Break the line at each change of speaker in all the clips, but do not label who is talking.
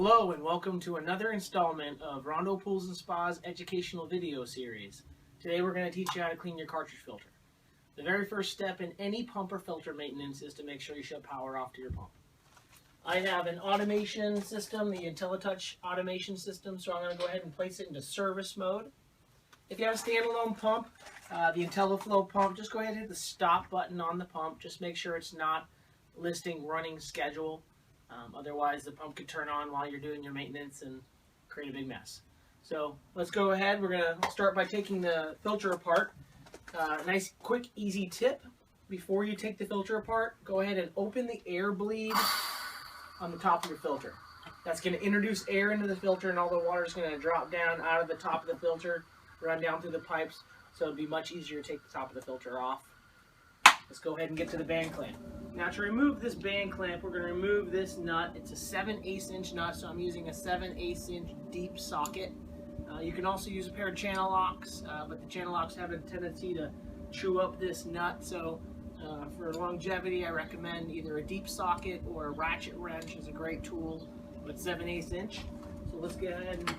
Hello and welcome to another installment of Rondo Pools and Spas educational video series. Today we're going to teach you how to clean your cartridge filter. The very first step in any pump or filter maintenance is to make sure you shut power off to your pump. I have an automation system, the IntelliTouch automation system, so I'm going to go ahead and place it into service mode. If you have a standalone pump, the IntelliFlow pump, just go ahead and hit the stop button on the pump. Just make sure it's not listing running schedule. Otherwise, the pump could turn on while you're doing your maintenance and create a big mess. So let's go ahead. We're going to start by taking the filter apart. Nice, quick, easy tip. Before you take the filter apart, go ahead and open the air bleed on the top of your filter. That's going to introduce air into the filter, and all the water is going to drop down out of the top of the filter, run down through the pipes, so it'll be much easier to take the top of the filter off. Let's go ahead and get to the band clamp. Now to remove this band clamp, we're going to remove this nut. It's a 7/8 inch nut, so I'm using a 7/8 inch deep socket. You can also use a pair of channel locks, but the channel locks have a tendency to chew up this nut, so for longevity I recommend either a deep socket or a ratchet wrench is a great tool, but 7/8 inch. So let's go ahead and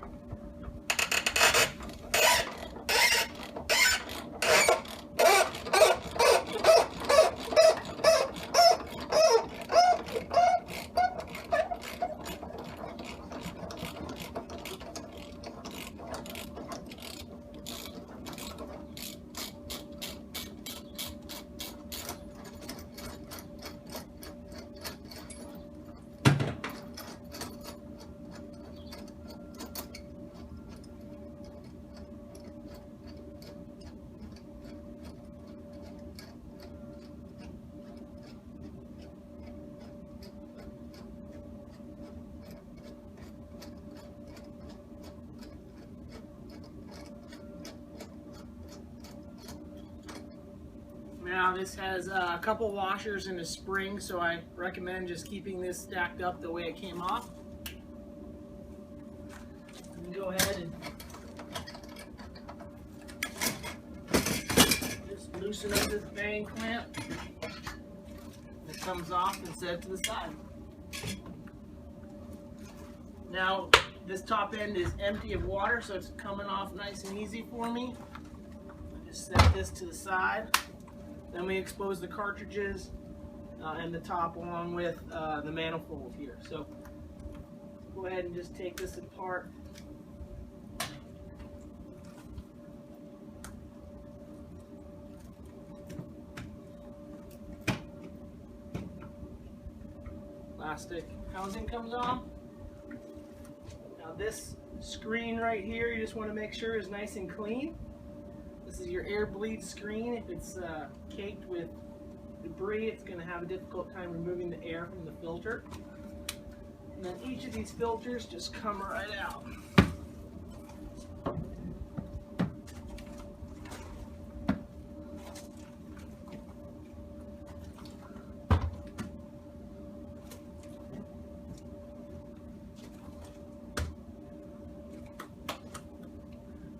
Now this has a couple washers and a spring, so I recommend just keeping this stacked up the way it came off. And go ahead and just loosen up this band clamp. It comes off and set it to the side. Now this top end is empty of water, so it's coming off nice and easy for me. Just set this to the side. Then we expose the cartridges and the top along with the manifold here. So go ahead and just take this apart. Plastic housing comes off. Now this screen right here, you just want to make sure is nice and clean. This is your air bleed screen. If it's caked with debris, it's going to have a difficult time removing the air from the filter. And then each of these filters just come right out.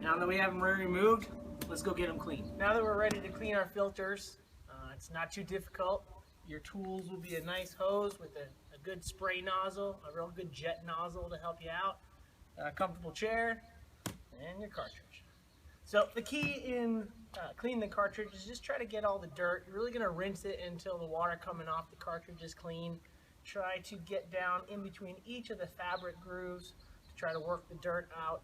Now that we have them removed, let's go get them clean. Now that we're ready to clean our filters, it's not too difficult. Your tools will be a nice hose with a good spray nozzle, a real good jet nozzle to help you out, a comfortable chair, and your cartridge. So the key in cleaning the cartridge is just try to get all the dirt. You're really going to rinse it until the water coming off the cartridge is clean. Try to get down in between each of the fabric grooves to try to work the dirt out.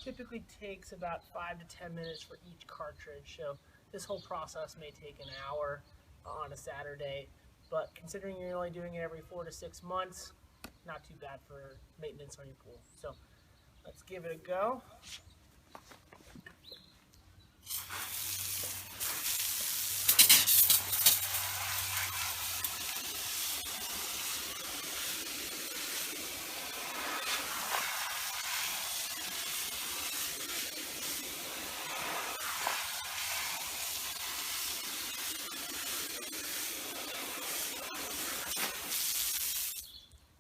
Typically takes about 5 to 10 minutes for each cartridge, so this whole process may take an hour on a Saturday, but considering you're only doing it every 4 to 6 months, not too bad for maintenance on your pool. So let's give it a go.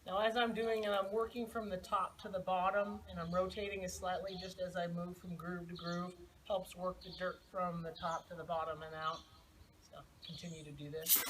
Now as I'm doing it, I'm working from the top to the bottom, and I'm rotating it slightly just as I move from groove to groove. Helps work the dirt from the top to the bottom and out. So continue to do this.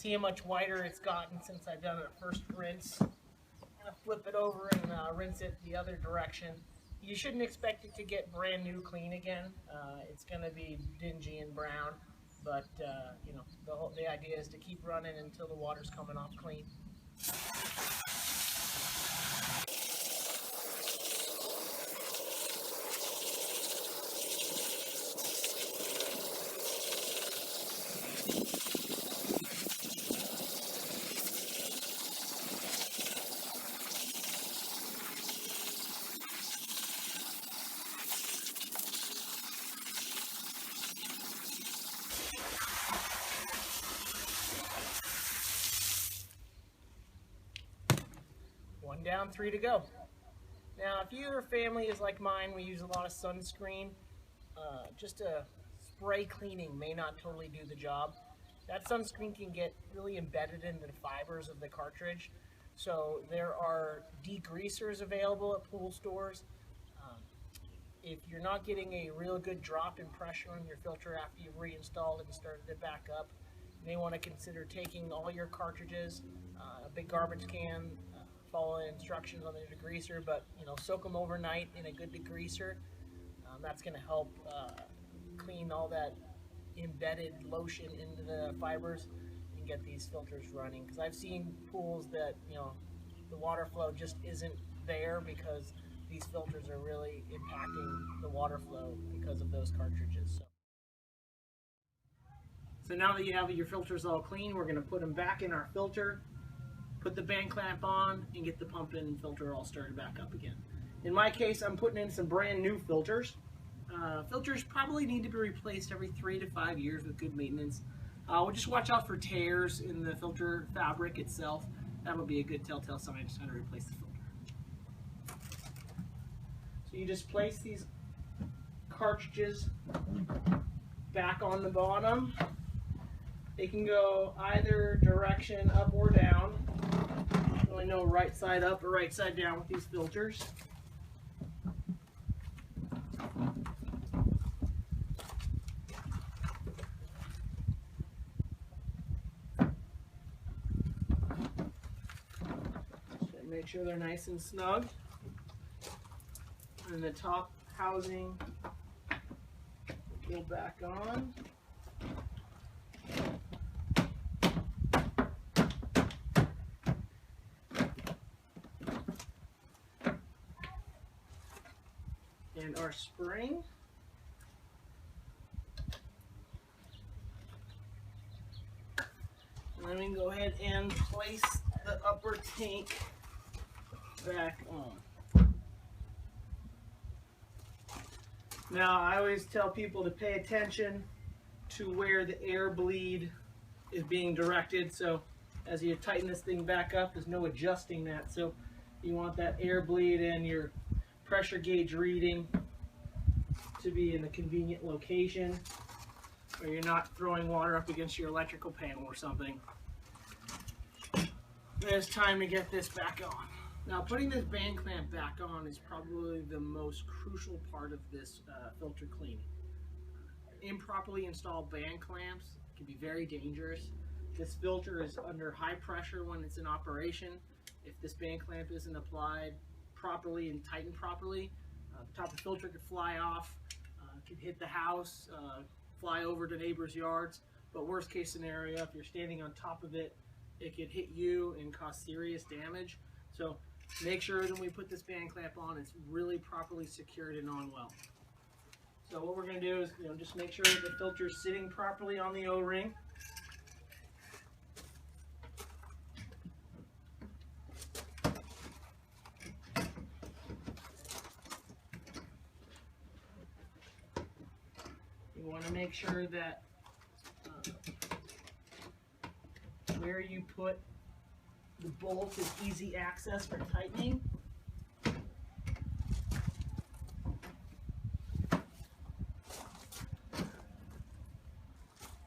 see how much whiter it's gotten since I've done a first rinse. I'm going to flip it over and rinse it the other direction. You shouldn't expect it to get brand new clean again. It's going to be dingy and brown, but you know, the idea is to keep running until the water's coming off clean. One down, 3 to go. Now, if your family is like mine, we use a lot of sunscreen. Just a spray cleaning may not totally do the job. That sunscreen can get really embedded into the fibers of the cartridge. So there are degreasers available at pool stores. If you're not getting a real good drop in pressure on your filter after you've reinstalled it and started it back up, you may want to consider taking all your cartridges, a big garbage can, follow the instructions on the degreaser, but you know, soak them overnight in a good degreaser. That's going to help clean all that embedded lotion into the fibers and get these filters running. Because I've seen pools that, you know, the water flow just isn't there because these filters are really impacting the water flow because of those cartridges. So now that you have your filters all clean, we're going to put them back in our filter, put the band clamp on, and get the pump and filter all started back up again. In my case, I'm putting in some brand new filters. Filters probably need to be replaced every 3 to 5 years with good maintenance. We'll just watch out for tears in the filter fabric itself. That would be a good telltale sign it's time to replace the filter. So you just place these cartridges back on the bottom. They can go either direction, up or down. There's really no right side up or right side down with these filters. Make sure they're nice and snug. And the top housing will go back on. And our spring. And then we can go ahead and place the upper tank back on. Now, I always tell people to pay attention to where the air bleed is being directed. So as you tighten this thing back up, there's no adjusting that. So you want that air bleed and your pressure gauge reading to be in a convenient location where you're not throwing water up against your electrical panel or something. And it's time to get this back on. Now, putting this band clamp back on is probably the most crucial part of this filter cleaning. Improperly installed band clamps can be very dangerous. This filter is under high pressure when it's in operation. If this band clamp isn't applied properly and tightened properly, the top of the filter could fly off, could hit the house, fly over to neighbors' yards. But worst case scenario, if you're standing on top of it, it could hit you and cause serious damage. So make sure that when we put this band clamp on, it's really properly secured and on well. So what we're going to do is, just make sure that the filter is sitting properly on the O-ring. You want to make sure that where you put the bolt is easy access for tightening.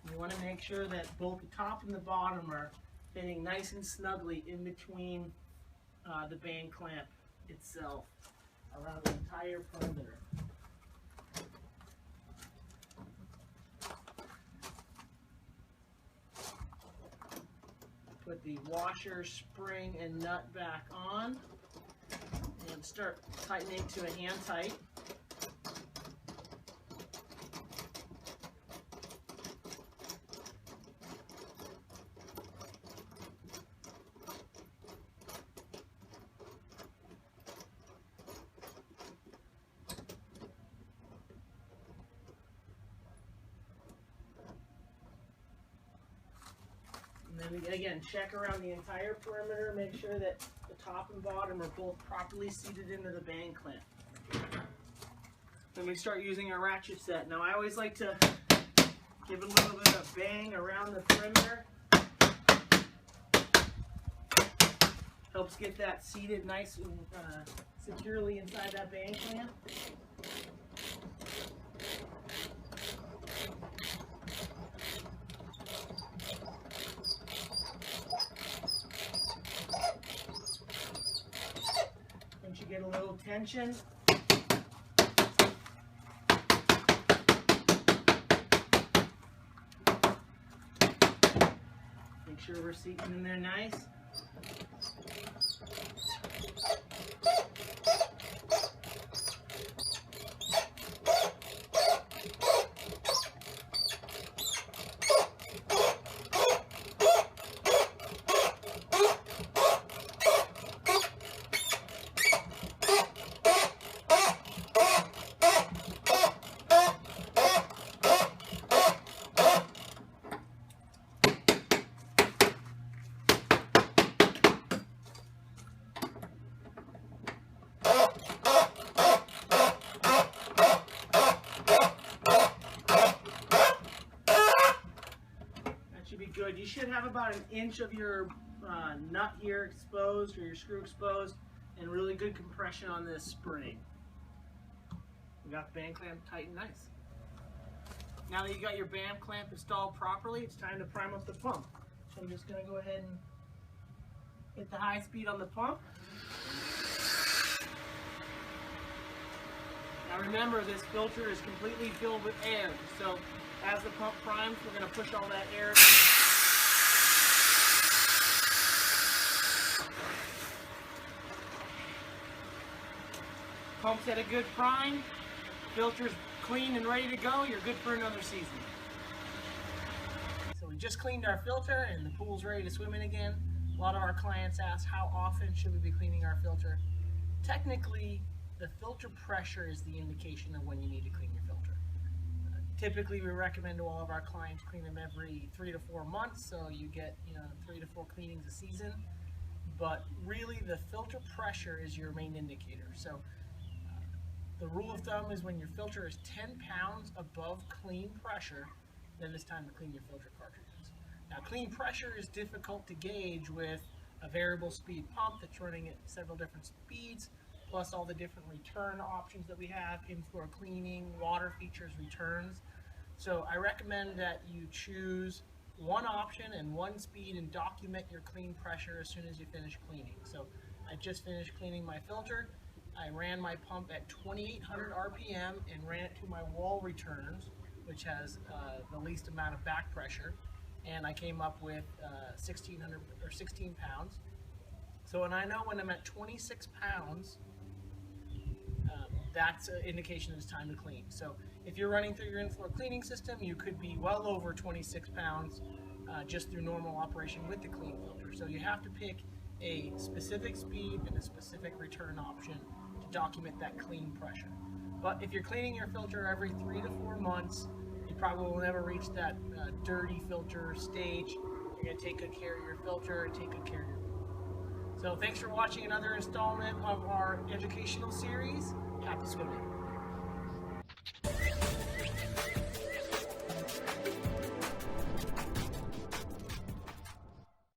You want to make sure that both the top and the bottom are fitting nice and snugly in between the band clamp itself around the entire perimeter. Put the washer, spring, and nut back on and start tightening to a hand tight. And then again, check around the entire perimeter, make sure that the top and bottom are both properly seated into the bang clamp. Then we start using our ratchet set. Now I always like to give a little bit of bang around the perimeter. Helps get that seated nice and securely inside that bang clamp. Once you get a little tension, make sure we're seating in there nice. Should be good. You should have about an inch of your nut here exposed, or your screw exposed, and really good compression on this spring. We got the band clamp tight and nice. Now that you got your band clamp installed properly, it's time to prime up the pump. So I'm just going to go ahead and hit the high speed on the pump. Now remember, this filter is completely filled with air, so as the pump primes, we're going to push all that air. Pump's at a good prime, filter's clean and ready to go, you're good for another season. So we just cleaned our filter and the pool's ready to swim in again. A lot of our clients ask, how often should we be cleaning our filter? Technically, the filter pressure is the indication of when you need to clean your filter. Typically, we recommend to all of our clients clean them every 3 to 4 months, so you get 3 to 4 cleanings a season. But really, the filter pressure is your main indicator. So the rule of thumb is when your filter is 10 pounds above clean pressure, then it's time to clean your filter cartridges. Now, clean pressure is difficult to gauge with a variable speed pump that's running at several different speeds, plus all the different return options that we have, in-floor cleaning, water features, returns. So I recommend that you choose one option and one speed and document your clean pressure as soon as you finish cleaning. So I just finished cleaning my filter. I ran my pump at 2,800 RPM and ran it to my wall returns, which has the least amount of back pressure, and I came up with 16 pounds. So when I know when I'm at 26 pounds, that's an indication it's time to clean. So if you're running through your in-floor cleaning system, you could be well over 26 pounds just through normal operation with the clean filter. So you have to pick a specific speed and a specific return option to document that clean pressure. But if you're cleaning your filter every 3 to 4 months, you probably will never reach that dirty filter stage. You're going to take good care of your filter and take good care of your pool. So thanks for watching another installment of our educational series. Happy swimming.